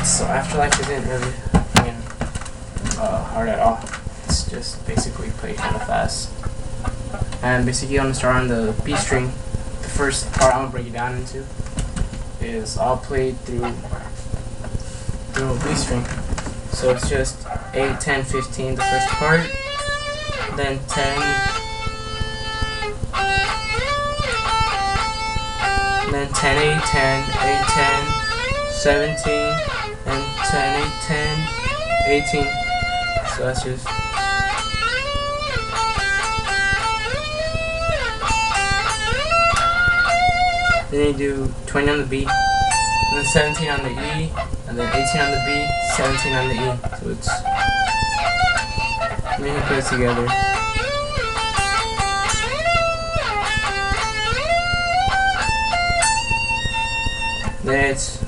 So Afterlife isn't really hard at all. It's just basically play kind of fast. And basically I'm gonna start on the B string. The first part I'm gonna break it down into is all played through a B string. So it's just 8, 10, 15 the first part, then 10, then 10, 8, 10, 8, 10, 17, and 10, 8, 10, 18. So that's just then you do 20 on the B, and then 17 on the E, and then 18 on the B, 17 on the E. So it's, then you put it together. Then it's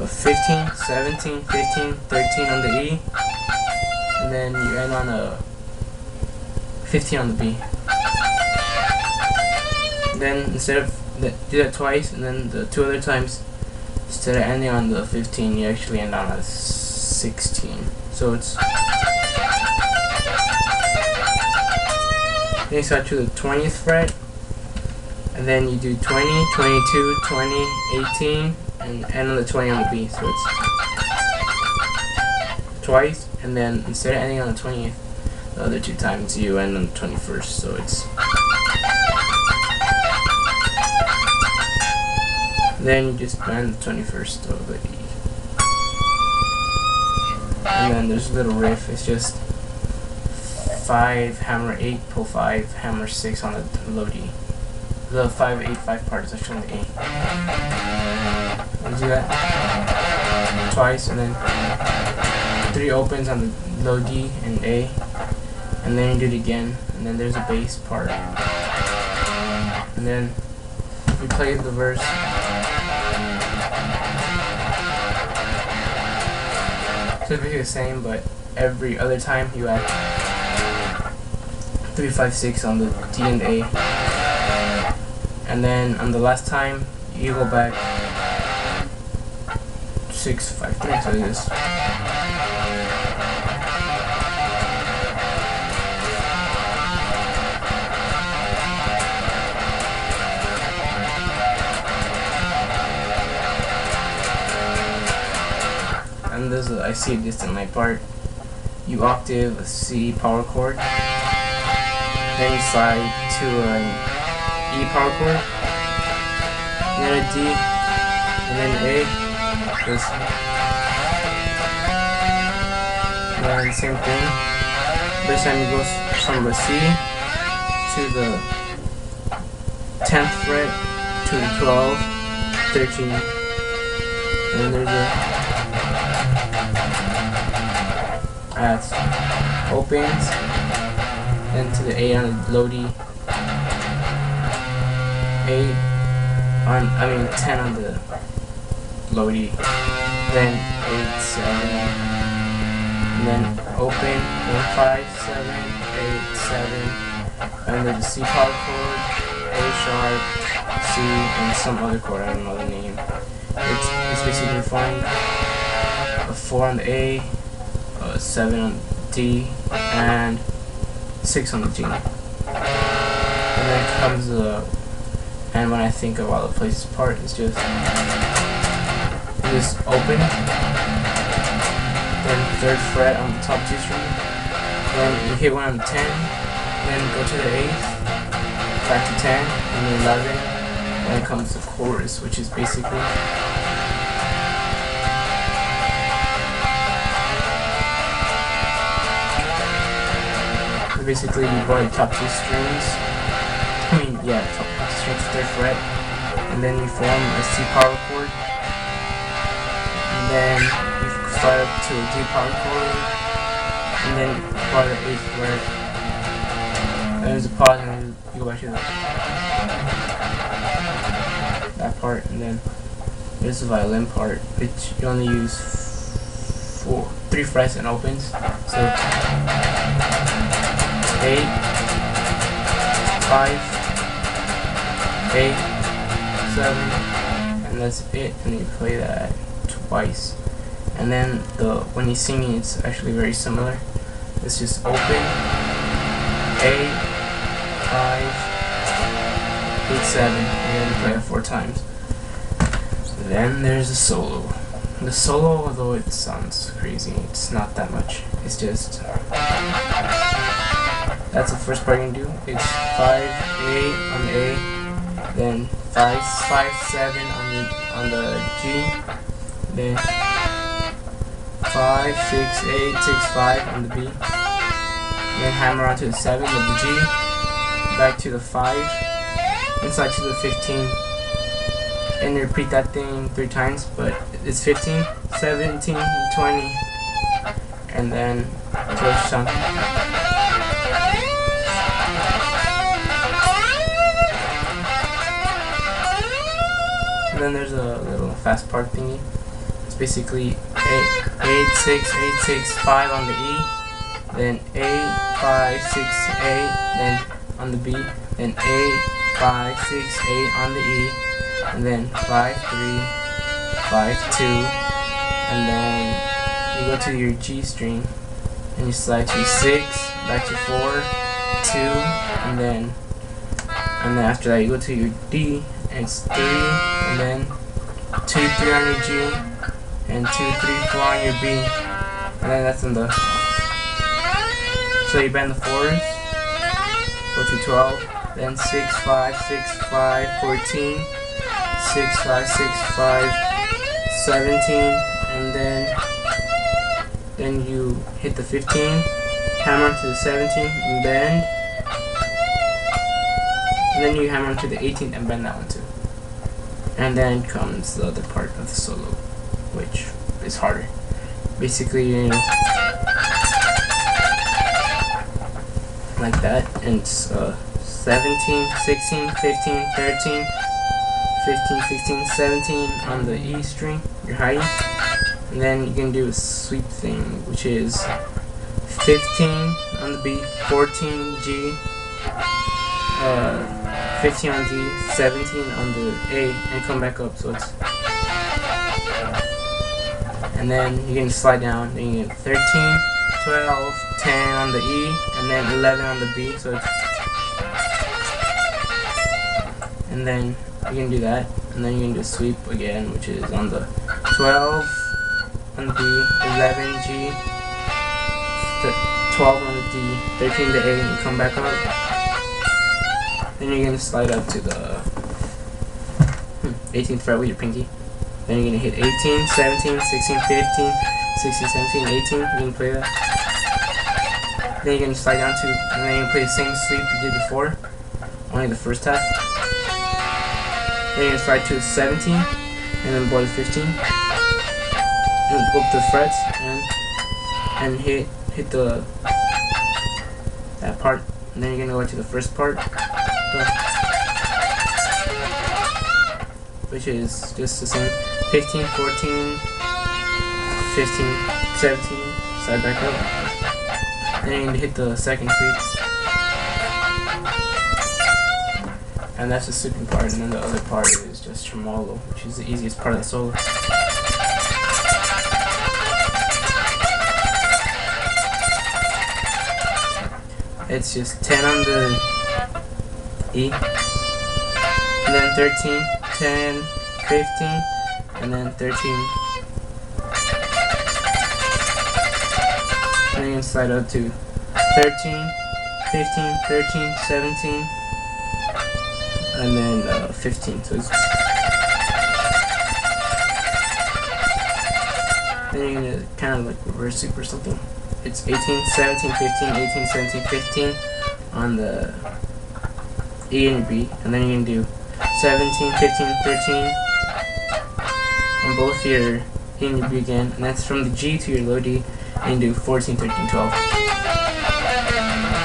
15, 17, 15, 13 on the E, and then you end on a 15 on the B. Then instead of do that twice, and then the 2 other times, instead of ending on the 15, you actually end on a 16. So it's, then you start to the 20th fret, and then you do 20, 22, 20, 18, and end on the 20 on the B. So it's twice, and then instead of ending on the 20th, the other 2 times you end on the 21st. So it's, then you just end the 21st of the E. And then there's a little riff. It's just 5, hammer 8, pull 5, hammer 6 on the low D. The 5, 8, 5 part is actually on the A. I'll do that twice, and then 3 opens on the low D and A, and then you do it again, and then there's a bass part, and then we play the verse. So it's basically the same, but every other time you add 3, 5, 6 on the D and A, and then on the last time you go back 6, 5, 3. So it is. And there's a I see a distant light part. You octave a C power chord, then you slide to an E power chord, and then a D, and then A. Just, and then the same thing. This time you go from the C to the 10th fret to the 12, 13, and then there's a opens, then to the A on the low D, 8 on, 10 on the low D, then 8, 7, and then open, then 5, 7, 8, 7, and then the C power chord, A sharp, C, and some other chord, I don't know the name. It's basically find a 4 on the A, 7 on the D, and 6 on the G. And then comes the, and when I think of all the places part, it's just open, then 3rd fret on the top 2 string, then you hit 1 on the 10, then go to the 8th, back to 10, and then 11, and then comes the chorus, which is basically you play top 2 strings. Top 2 strings, 3rd fret, and then you form a C power chord, and then you start up to a D power chord, and then part of the 8th fret. And there's a pause, and then you go back to that part, and then there's the violin part, which you only use 3 frets and opens. So 8, 5, 8, 7, and that's it. And you play that twice, and then when he's singing, it's actually very similar. It's just open, A, 5, 8, 7, and then play it 4 times. Then there's the solo. The solo, although it sounds crazy, it's not that much. It's just that's the first part you can do. It's 5, 8 on the A, then 5, 5, 7 on the G, then 5, 6, 8, 6, 5 on the B, then hammer onto the 7 of the G, back to the 5, inside to the 15, and repeat that thing 3 times, but it's 15, 17, 20, and then torch song. And then there's a little fast part thingy. It's basically 8, 6, 8, 6, 5 on the E, then 8, 5, 6, 8, then on the B, then 8, 5, 6, 8 on the E, and then 5, 3, 5, 2, and then you go to your G string and you slide to 6, back to 4, 2, and then after that you go to your D and it's 3, and then 2, 3 on your G, and 2, 3, 4 on your B, and then that's in the. So you bend the 4s, go to 12, then 6, 5, 6, 5, 14, 6, 5, 6, 5, 17, and then you hit the 15, hammer to the 17, and bend, and then you hammer to the 18th and bend that one too. And then comes the other part of the solo, which is harder. Basically, you know, like that, and it's 17, 16, 15, 13, 15, 16, 17 on the E string, your high E, and then you can do a sweep thing, which is 15 on the B, 14 G, 15 on D, 17 on the A, and come back up, so it's, and then you can slide down, then you get 13, 12, 10 on the E, and then 11 on the B, so it's, and then you can do that, and then you can do sweep again, which is on the 12 on the B, 11 G, 12 on the D, 13 to A, and you come back up. Then you're gonna slide up to the 18th fret with your pinky. Then you're gonna hit 18, 17, 16, 15, 16, 17, 18. You can play that. Then you're gonna slide down to, and then you can play the same sweep you did before, only the first half. Then you're gonna slide to 17, and then blow to 15, and go up to the frets, and hit the that part. And then you're gonna go to the first part, which is just the same. 15, 14, 15, 17, slide back up. And you're gonna hit the second sweep. And that's the sweeping part, and then the other part is just tremolo, which is the easiest part of the solo. It's just 10 on the E, and then 13, 10, 15, and then 13. And then you can slide up to 13, 15, 13, 17, and then 15. So it's, then you're gonna kind of like reverse sweep or something. It's 18, 17, 15, 18, 17, 15 on the E and B, and then you can do 17, 15, 13 on both your E and your B again, and that's from the G to your low D, and you do 14, 13, 12.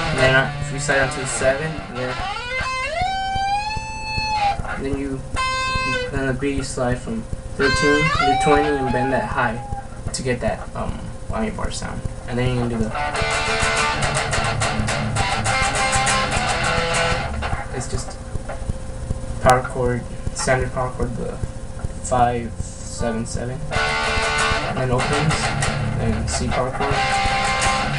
And then if you slide down to 7, then then the B you slide from 13 to 20 and bend that high to get that whammy bar sound. And then you can do the, it's just power chord, standard power chord, the 5, 7, 7. and then opens, then C power chord,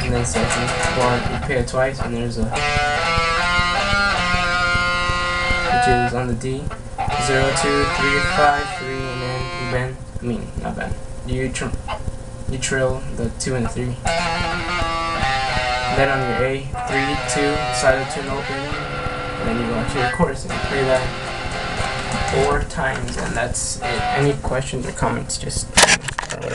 and then second chord, you play it twice, and there's a, which is on the D, 0, 2, 3, 5, 3, and then you bend, not bend, you trill the 2 and the 3. And then on your A, 3, 2, side of tune open, and then you go to your chorus and you play that 4 times, and that's it. Any questions or comments, just or whatever.